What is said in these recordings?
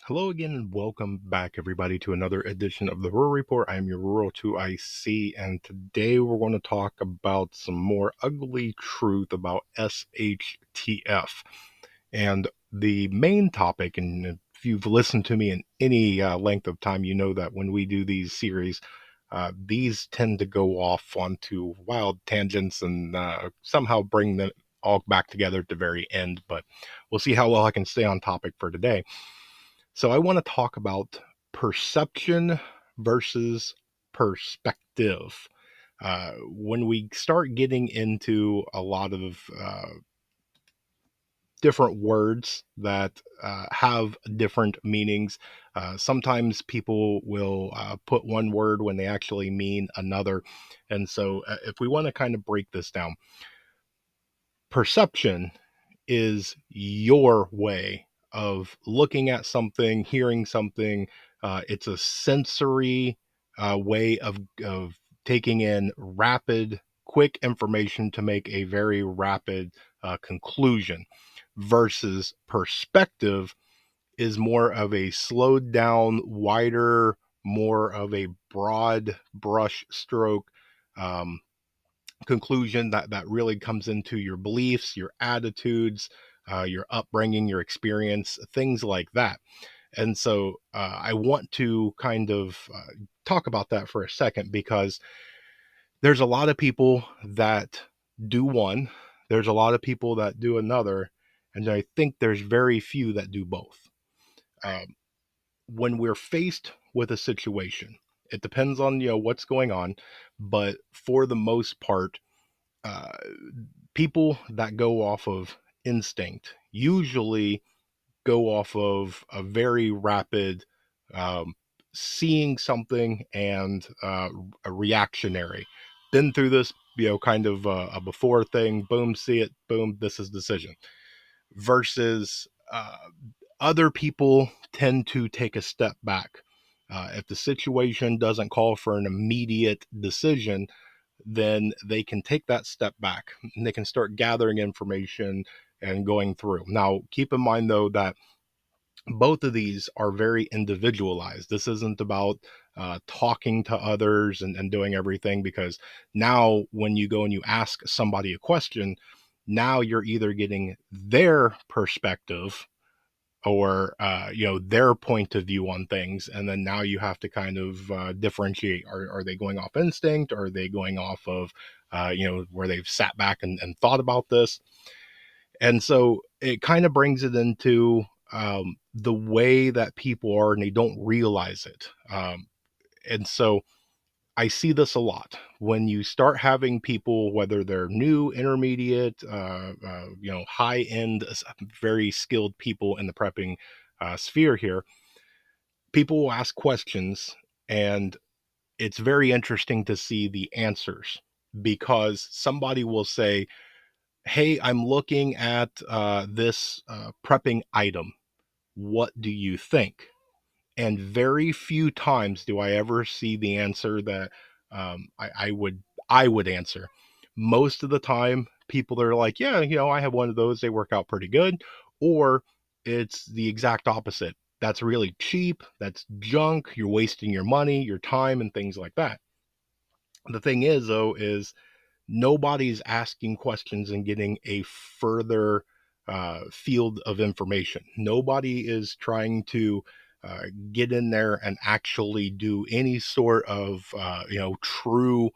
Hello again and welcome back everybody to another edition of the Rural Report. I am your Rural 2IC and today we're going to talk about some more ugly truth about SHTF. And the main topic, and if you've listened to me in any length of time, you know that when we do these series, these tend to go off onto wild tangents and somehow bring them all back together at the very end. But we'll see how well I can stay on topic for today. So I want to talk about perception versus perspective. When we start getting into a lot of different words that have different meanings, sometimes people will put one word when they actually mean another. And so, if we want to kind of break this down, perception is your way of looking at something, hearing something. It's a sensory way of taking in rapid, quick information to make a very rapid conclusion, versus perspective is more of a slowed down, wider, more of a broad brush stroke um, conclusion that really comes into your beliefs, your attitudes, your upbringing, your experience, things like that. And so I want to kind of talk about that for a second because there's a lot of people that do one, there's a lot of people that do another, and I think there's very few that do both. Um, when we're faced with a situation, it depends on what's going on, but for the most part, uh, people that go off of instinct usually go off of a very rapid um, seeing something and a reactionary. Been through this, kind of a before thing. Boom, see it. Boom, this is decision. Versus other people tend to take a step back. If the situation doesn't call for an immediate decision, then they can take that step back and they can start gathering information and going through. Now, keep in mind though that both of these are very individualized. This isn't about talking to others and doing everything, because now when you go and you ask somebody a question, now you're either getting their perspective or their point of view on things, and then now you have to kind of differentiate, are they going off instinct, or are they going off of where they've sat back and thought about this. And so it kind of brings it into the way that people are and they don't realize it. And so I see this a lot when you start having people, whether they're new, intermediate, high end, very skilled people in the prepping sphere here. People will ask questions, and it's very interesting to see the answers, because somebody will say, "Hey, I'm looking at this prepping item. What do you think?" And very few times do I ever see the answer that I would answer. Most of the time, people are like, "Yeah, I have one of those. They work out pretty good," or it's the exact opposite. That's really cheap. That's junk. You're wasting your money, your time, and things like that. The thing is, though, is nobody's asking questions and getting a further field of information. Nobody is trying to get in there and actually do any sort of true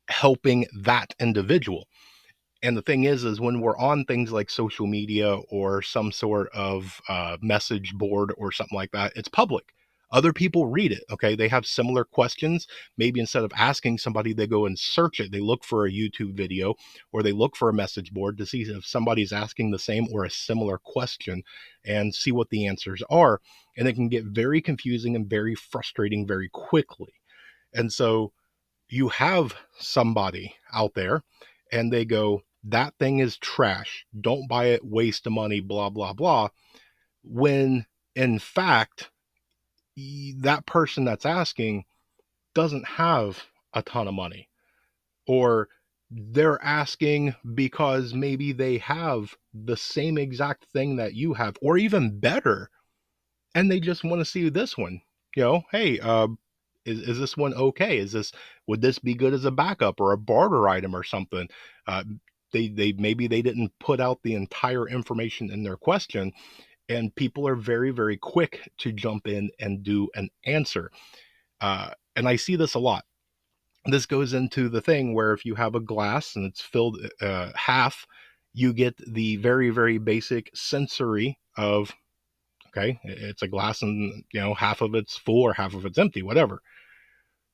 helping that individual. And the thing is when we're on things like social media or some sort of message board or something like that, it's public. Other people read it. Okay. They have similar questions. Maybe instead of asking somebody, they go and search it. They look for a YouTube video or they look for a message board to see if somebody's asking the same or a similar question and see what the answers are. And it can get very confusing and very frustrating very quickly. And so you have somebody out there and they go, "That thing is trash. Don't buy it, waste the money, blah, blah, blah." When in fact, that person that's asking doesn't have a ton of money, or they're asking because maybe they have the same exact thing that you have, or even better, and they just want to see this one. Hey, is this one okay? Would this be good as a backup or a barter item or something? Uh, they maybe they didn't put out the entire information in their question, and people are very very quick to jump in and do an answer. And I see this a lot. This goes into the thing where if you have a glass and it's filled half, you get the very very basic sensory of, okay, it's a glass and half of it's full or half of it's empty, whatever.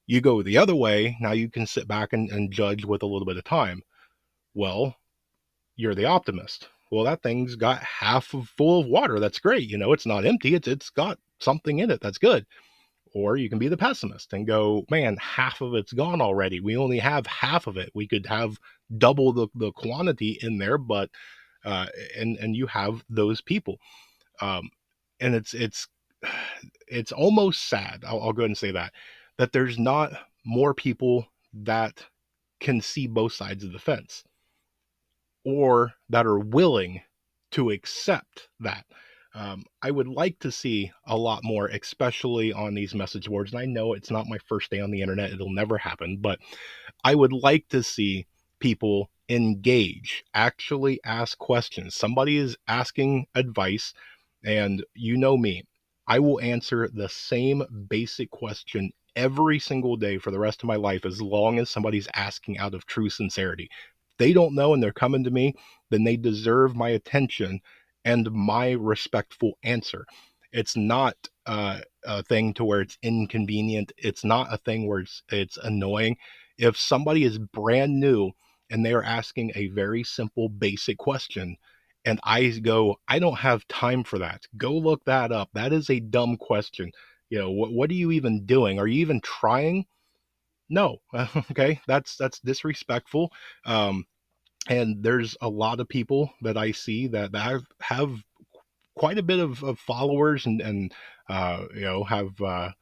You go the other way, now you can sit back and judge with a little bit of time. Well, you're the optimist. Well, that thing's got half of full of water. That's great. It's not empty. It's got something in it. That's good. Or you can be the pessimist and go, man, half of it's gone already. We only have half of it. We could have double the quantity in there, but uh, and you have those people. Um, and it's almost sad. I'll go ahead and say that there's not more people that can see both sides of the fence or that are willing to accept that. I would like to see a lot more, especially on these message boards. And I know it's not my first day on the internet, it'll never happen, but I would like to see people engage, actually ask questions. Somebody is asking advice, and you know me, I will answer the same basic question every single day for the rest of my life as long as somebody's asking out of true sincerity. If they don't know and they're coming to me, then they deserve my attention and my respectful answer. It's not a thing to where it's inconvenient. It's not a thing where it's annoying. If somebody is brand new and they are asking a very simple, basic question, and I go, I don't have time for that. Go look that up. That is a dumb question. What are you even doing? Are you even trying? No. Okay, that's disrespectful. Um, and there's a lot of people that I see that have quite a bit of followers and have a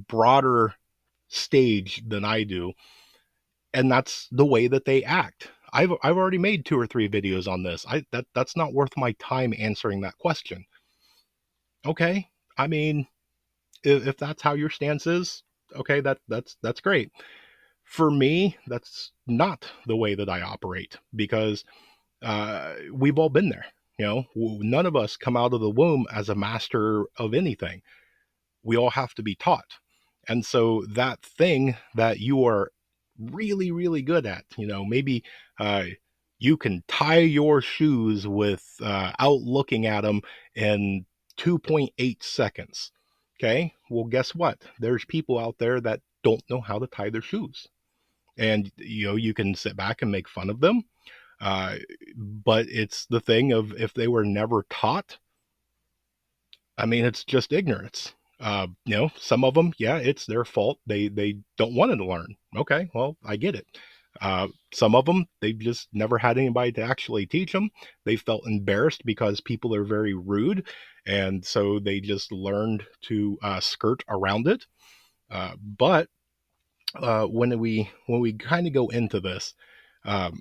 broader stage than I do, and that's the way that they act. I've already made 2 or 3 videos on this. That's not worth my time answering that question. Okay, I mean, if that's how your stance is, okay, that's great. For me, that's not the way that I operate because we've all been there. None of us come out of the womb as a master of anything. We all have to be taught. And so that thing that you are really, really good at, maybe uh, you can tie your shoes without looking at them in 2.8 seconds. Okay. Well, guess what? There's people out there that don't know how to tie their shoes. And, you can sit back and make fun of them. Uh, but it's the thing of if they were never taught, I mean, it's just ignorance. Some of them, yeah, it's their fault. They don't want to learn. Okay, well, I get it. Some of them, they just never had anybody to actually teach them. They felt embarrassed because people are very rude, and so they just learned to skirt around it. But when we kind of go into this, um,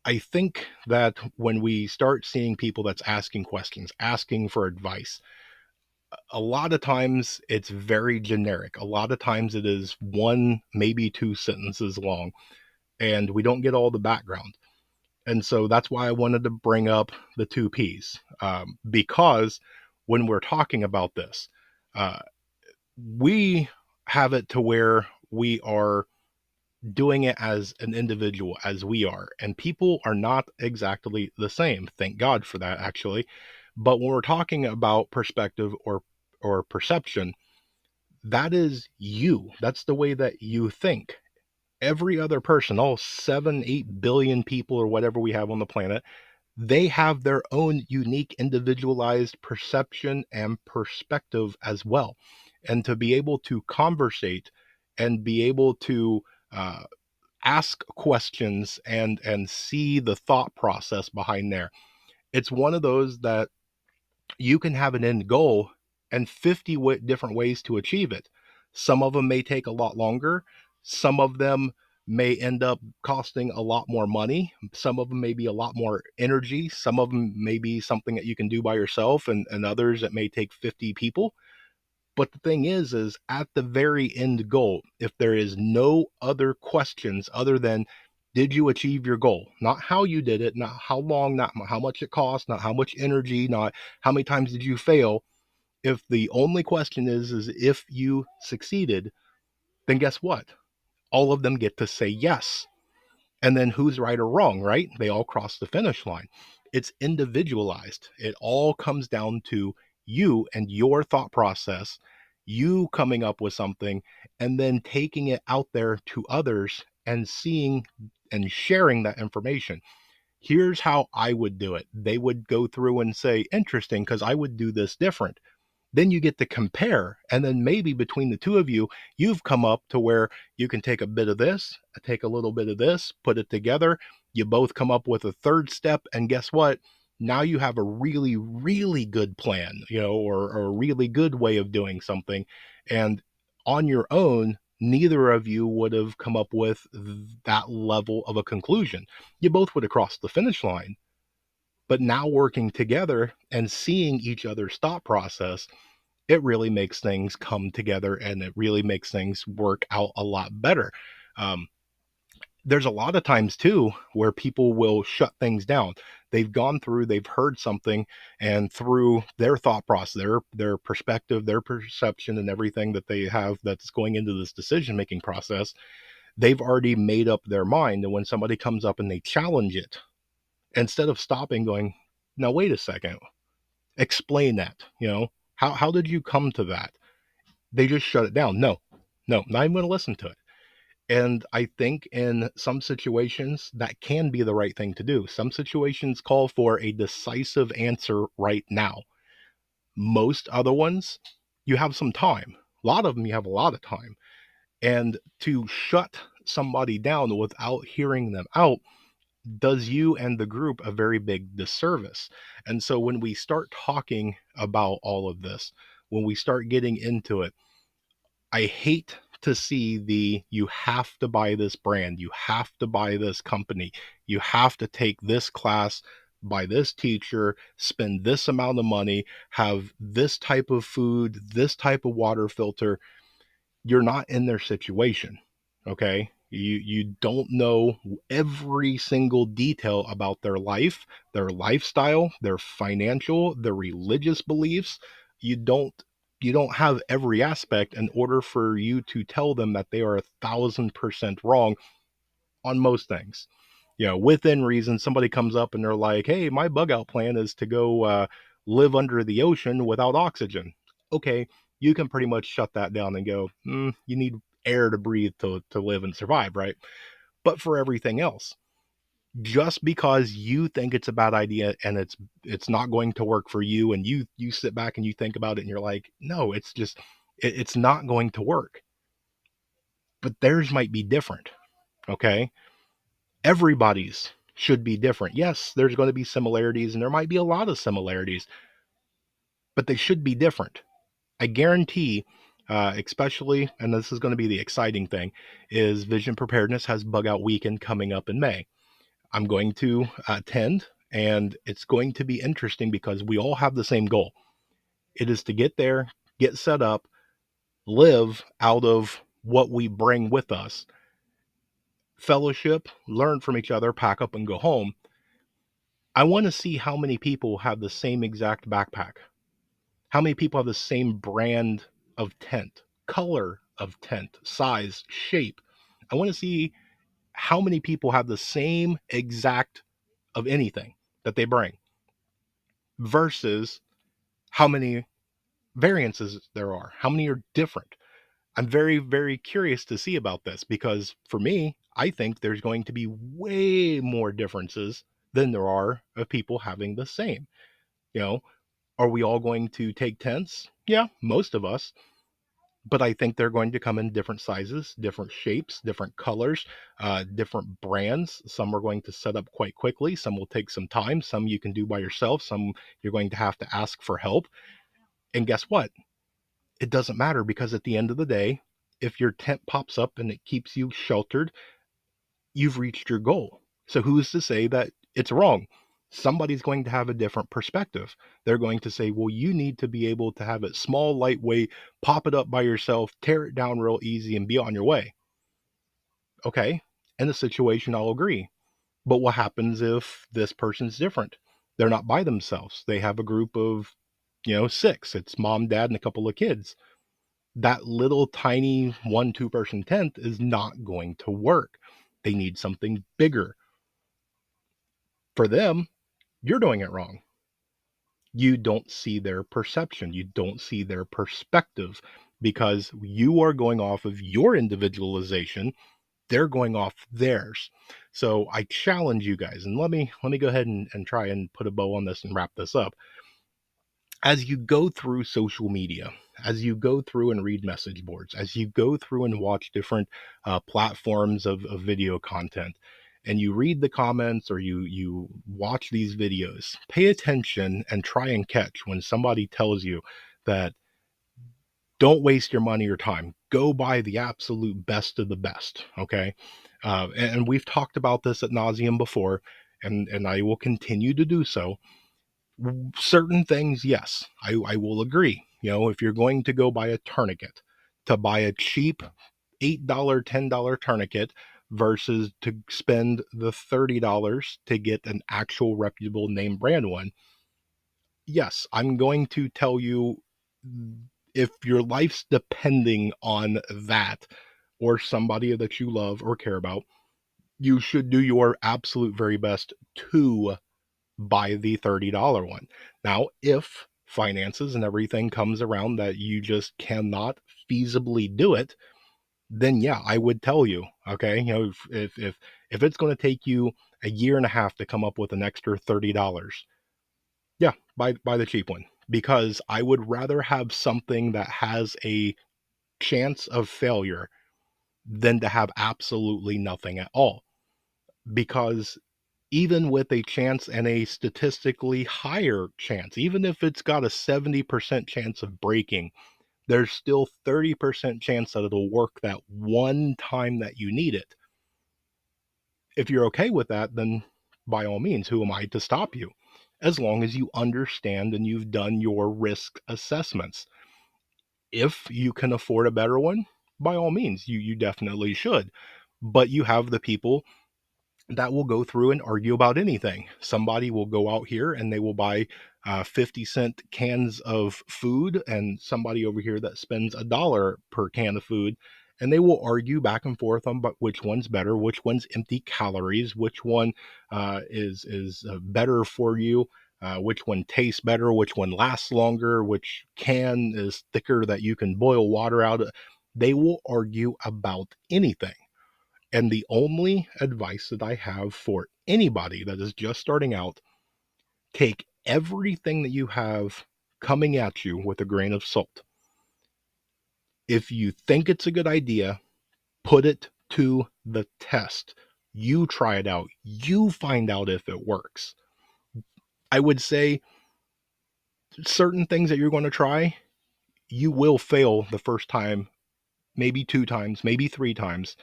I think that when we start seeing people that's asking questions, asking for advice, a lot of times it's very generic. A lot of times it is one, maybe 2 sentences long, and we don't get all the background. And so that's why I wanted to bring up the 2 Ps, because when we're talking about this, uh, we have it to where we are doing it as an individual, as we are, and people are not exactly the same. Thank God for that, actually. But when we're talking about perspective or perception, that is you. That's the way that you think. Every other person, all 7, 8 billion people or whatever we have on the planet, they have their own unique, individualized perception and perspective as well. And to be able to conversate and be able to uh, ask questions and see the thought process behind there, it's one of those that you can have an end goal and 50 different ways to achieve it. Some of them may take a lot longer. Some of them may end up costing a lot more money. Some of them may be a lot more energy. Some of them may be something that you can do by yourself, and others that may take 50 people. But the thing is at the very end goal, if there is no other questions other than did you achieve your goal? Not how you did it, not how long, not how much it cost, not how much energy, not how many times did you fail. If the only question is if you succeeded, then guess what? All of them get to say yes. And then who's right or wrong, right? They all cross the finish line. It's individualized. It all comes down to you and your thought process, you coming up with something and then taking it out there to others and seeing and sharing that information. Here's how I would do it. They would go through and say, interesting, because I would do this different. Then you get to compare, and then maybe between the two of you, you've come up to where you can take a bit of this, take a little bit of this, put it together. You both come up with a third step, and guess what? Now you have a really, really good plan, or a really good way of doing something. And on your own, neither of you would have come up with that level of a conclusion. You both would have crossed the finish line. But now working together and seeing each other's thought process, it really makes things come together and it really makes things work out a lot better. Um, there's a lot of times too where people will shut things down. They've gone through, they've heard something, and through their thought process, their perspective, their perception, and everything that they have that's going into this decision making process, they've already made up their mind. And when somebody comes up and they challenge it, instead of stopping, going, "Now wait a second, explain that." How did you come to that? They just shut it down. No, no, not even going to listen to it. And I think in some situations that can be the right thing to do. Some situations call for a decisive answer right now. Most other ones, you have some time. A lot of them, you have a lot of time. And to shut somebody down without hearing them out does you and the group a very big disservice. And so when we start talking about all of this, when we start getting into it, I hate to see the you have to buy this brand, you have to buy this company, you have to take this class by this teacher, spend this amount of money, have this type of food, this type of water filter. You're not in their situation. Okay? You don't know every single detail about their life, their lifestyle, their financial, their religious beliefs. You don't you don't have every aspect in order for you to tell them that they are 1,000% wrong on most things. Within reason, somebody comes up and they're like, "Hey, my bug out plan is to go live under the ocean without oxygen." Okay, you can pretty much shut that down and go, "You need air to breathe to live and survive, right?" But for everything else, just because you think it's a bad idea and it's not going to work for you, and you sit back and you think about it and you're like, "No, it's just it's not going to work." But theirs might be different. Okay, everybody's should be different. Yes, there's going to be similarities and there might be a lot of similarities, but they should be different. I guarantee, especially, and this is going to be the exciting thing, is Vision Preparedness has Bug Out Weekend coming up in May. I'm going to attend, and it's going to be interesting because we all have the same goal. It is to get there, get set up, live out of what we bring with us, fellowship, learn from each other, pack up and go home. I want to see how many people have the same exact backpack. How many people have the same brand of tent, color of tent, size, shape. I want to see how many people have the same exact of anything that they bring versus how many variances there are. How many are different? I'm very, very curious to see about this because for me, I think there's going to be way more differences than there are of people having the same. You know, Are we all going to take tents? Yeah, most of us. But I think they're going to come in different sizes, different shapes, different colors, different brands. Some are going to set up quite quickly. Some will take some time. Some you can do by yourself. Some you're going to have to ask for help. And guess what? It doesn't matter because at the end of the day, if your tent pops up and it keeps you sheltered, you've reached your goal. So who's to say that it's wrong? Somebody's going to have a different perspective. They're going to say, well, you need to be able to have it small, lightweight, pop it up by yourself, tear it down real easy, and be on your way. Okay. In the situation, I'll agree. But what happens if this person's different? They're not by themselves. They have a group of, six. It's mom, dad, and a couple of kids. That little tiny 1, 2 person tent is not going to work. They need something bigger. For them, you're doing it wrong. You don't see their perception. You don't see their perspective because you are going off of your individualization. They're going off theirs. So I challenge you guys, and let me go ahead and try and put a bow on this and wrap this up. As you go through social media, as you go through and read message boards, as you go through and watch different platforms of video content, and you read the comments or you watch these videos, pay attention and try and catch when somebody tells you that don't waste your money or time. Go buy the absolute best of the best. Okay. And we've talked about this at nauseum before, and I will continue to do so. Certain things, yes, I will agree. If you're going to go buy a tourniquet, to buy a cheap $8, $10 tourniquet versus to spend the $30 to get an actual reputable name brand one, yes, I'm going to tell you, if your life's depending on that or somebody that you love or care about, you should do your absolute very best to buy the $30 one. Now, if finances and everything comes around that you just cannot feasibly do it, then yeah, I would tell you, okay, if it's going to take you a year and a half to come up with an extra $30, yeah, buy the cheap one, because I would rather have something that has a chance of failure than to have absolutely nothing at all. Because even with a chance and a statistically higher chance, even if it's got a 70% chance of breaking, there's still 30% chance that it'll work that one time that you need it. If you're okay with that, then by all means, who am I to stop you? As long as you understand and you've done your risk assessments. If you can afford a better one, by all means, you definitely should. But you have the people that will go through and argue about anything. Somebody will go out here and they will buy 50-cent cans of food, and somebody over here that spends $1 per can of food, and they will argue back and forth on but which one's better, which one's empty calories, which one is better for you, which one tastes better, which one lasts longer, which can is thicker that you can boil water out of. They will argue about anything. And the only advice that I have for anybody that is just starting out: take everything that you have coming at you with a grain of salt. If you think it's a good idea, put it to the test. You try it out. You find out if it works. I would say certain things that you're going to try, you will fail the first time, maybe 2 times, maybe 3 times,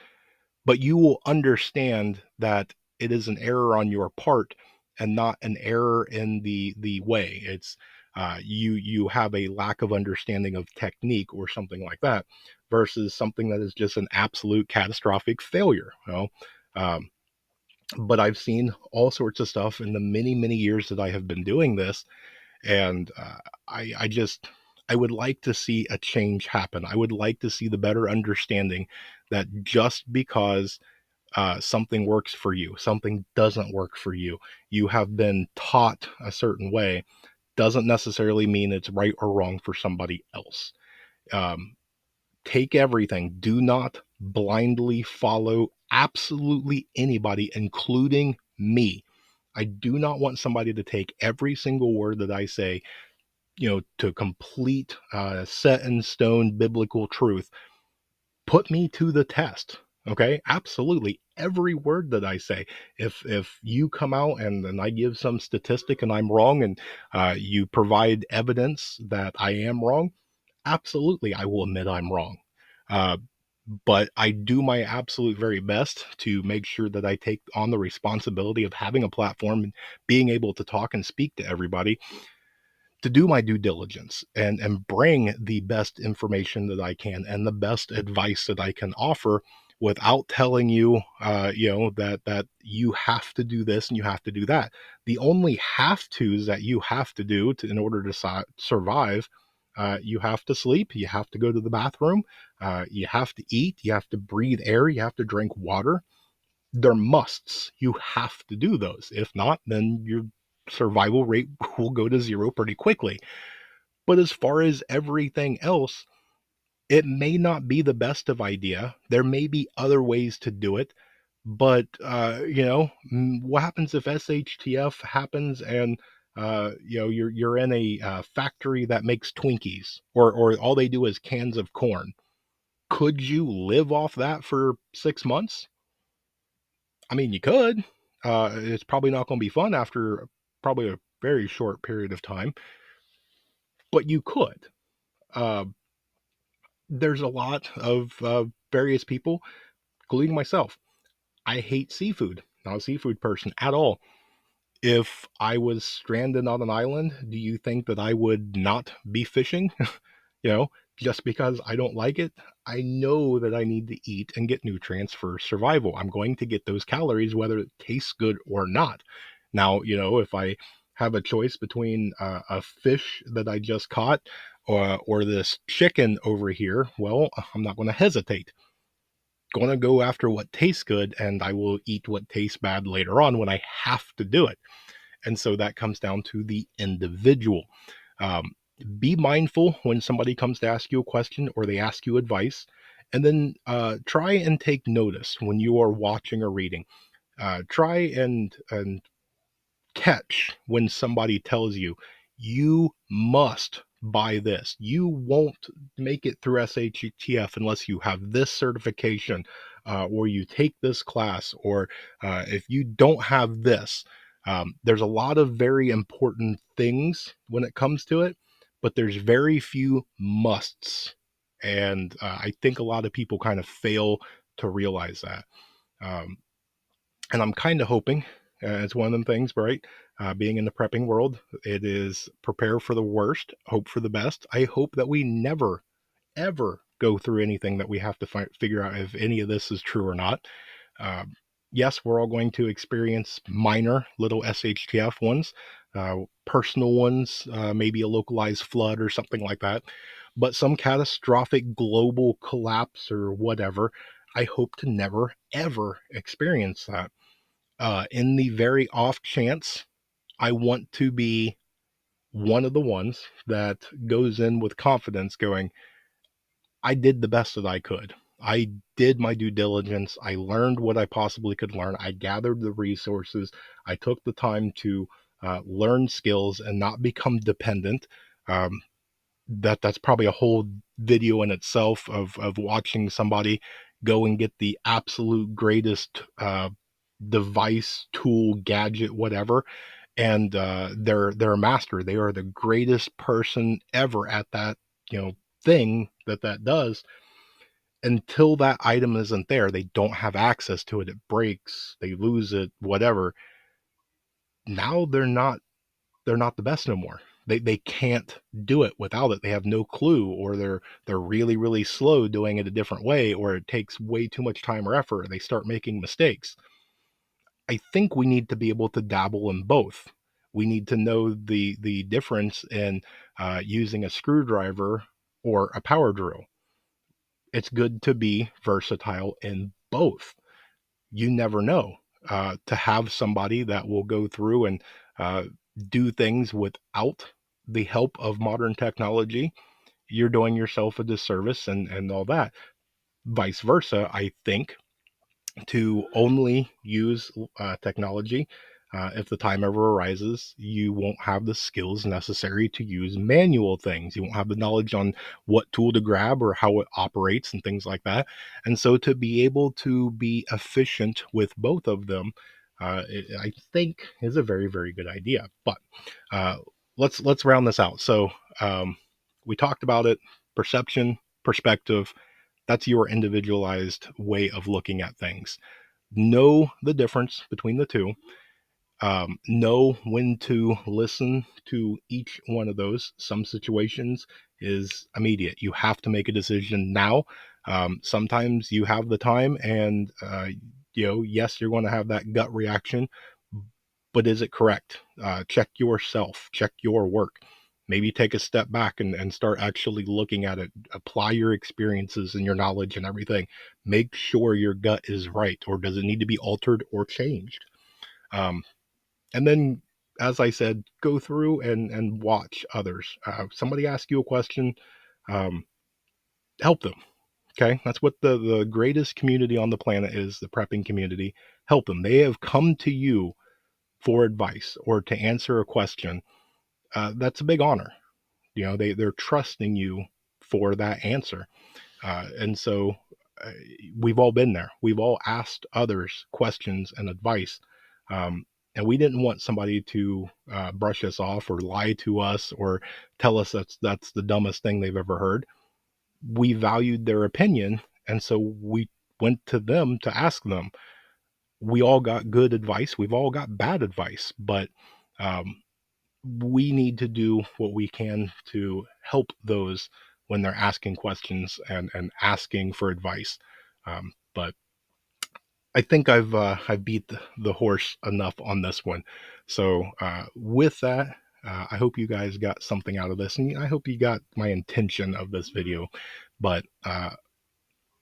but you will understand that it is an error on your part and not an error in the way. It's you have a lack of understanding of technique or something like that, versus something that is just an absolute catastrophic failure. Um, but I've seen all sorts of stuff in the many years that I have been doing this, and I just, I would like to see a change happen. I would like to see the better understanding that just because something works for you, something doesn't work for you, you have been taught a certain way, doesn't necessarily mean it's right or wrong for somebody else. Um, Take everything. Do not blindly follow absolutely anybody, including me. I do not want somebody to take every single word that I say, to complete set in stone biblical truth. Put me to the test. Okay, absolutely every word that I say. If you come out and I give some statistic and I'm wrong, and you provide evidence that I am wrong, absolutely I will admit I'm wrong. uh, but I do my absolute very best to make sure that I take on the responsibility of having a platform and being able to talk and speak to everybody, to do my due diligence and bring the best information that I can and the best advice that I can offer without telling you, that you have to do this and you have to do that. The only have tos that you have to do in order to survive, you have to sleep, you have to go to the bathroom, you have to eat, you have to breathe air, you have to drink water. They're musts. You have to do those. If not, then your survival rate will go to zero pretty quickly. But as far as everything else, it may not be the best of idea. There may be other ways to do it, but what happens if SHTF happens and you're in a factory that makes Twinkies, or all they do is cans of corn? Could you live off that for 6 months? I mean, you could. It's probably not going to be fun after probably a very short period of time, but you could. Uh, there's a lot of various people, including myself. I hate seafood. Not a seafood person at all. If I was stranded on an island, do you think that I would not be fishing? you know, just because I don't like it? I know that I need to eat and get nutrients for survival. I'm going to get those calories whether it tastes good or not. Now, if I have a choice between a fish that I just caught or this chicken over here, well, I'm not going to hesitate. Going to go after what tastes good, and I will eat what tastes bad later on when I have to do it. And so that comes down to the individual. Um, be mindful when somebody comes to ask you a question or they ask you advice, and then try and take notice when you are watching or reading. Try and catch when somebody tells you you must buy this. You won't make it through SHTF unless you have this certification, or you take this class, or if you don't have this. There's a lot of very important things when it comes to it, but there's very few musts. And I think a lot of people kind of fail to realize that. Um, and I'm kind of hoping, it's one of them things, right? Being in the prepping world, it is prepare for the worst, hope for the best. I hope that we never, ever go through anything that we have to figure out if any of this is true or not. Uh, yes, we're all going to experience minor little SHTF ones, personal ones, maybe a localized flood or something like that, but some catastrophic global collapse or whatever. I hope to never, ever experience that. In the very off chance, I want to be one of the ones that goes in with confidence going, I did the best that I could. I did my due diligence. I learned what I possibly could learn. I gathered the resources. I took the time to learn skills and not become dependent. Um, that's probably a whole video in itself of watching somebody go and get the absolute greatest device, tool, gadget, whatever, and they're a master. They are the greatest person ever at that thing that does. Until that item isn't there, they don't have access to it. It breaks, they lose it, whatever. Now they're not the best no more. They can't do it without it. They have no clue, or they're really really slow doing it a different way, or it takes way too much time or effort. They start making mistakes. I think we need to be able to dabble in both. We need to know the difference in using a screwdriver or a power drill. It's good to be versatile in both. You never know. To have somebody that will go through and uh, do things without the help of modern technology, you're doing yourself a disservice and all that. Vice versa, I think, to only use technology. If the time ever arises, you won't have the skills necessary to use manual things. You won't have the knowledge on what tool to grab or how it operates and things like that. And so, to be able to be efficient with both of them, I think is a very, very good idea. But uh, let's round this out. So we talked about it: perception, perspective, That's your individualized way of looking at things. Know the difference between the two. Know when to listen to each one of those. Some situations is immediate. You have to make a decision now. Sometimes you have the time, and yes, you're going to have that gut reaction, but is it correct? Check yourself. Check your work. Maybe take a step back and start actually looking at it. Apply your experiences and your knowledge and everything. Make sure your gut is right, or does it need to be altered or changed? Um, and then, as I said, go through and watch others. Somebody ask you a question, um, help them. Okay, that's what the greatest community on the planet is, the prepping community. Help them. They have come to you for advice or to answer a question. That's a big honor. They're trusting you for that answer. And so uh, we've all been there. We've all asked others questions and advice. Um, and we didn't want somebody to brush us off or lie to us or tell us that's the dumbest thing they've ever heard. We valued their opinion, and so we went to them to ask them. We all got good advice. We've all got bad advice, but um, we need to do what we can to help those when they're asking questions and asking for advice. But I think I've beat the horse enough on this one. So with that, I hope you guys got something out of this, and I hope you got my intention of this video. But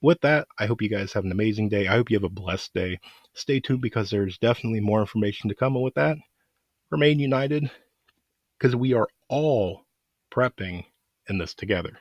with that, I hope you guys have an amazing day. I hope you have a blessed day. Stay tuned because there's definitely more information to come. And with that, remain united because we are all prepping in this together.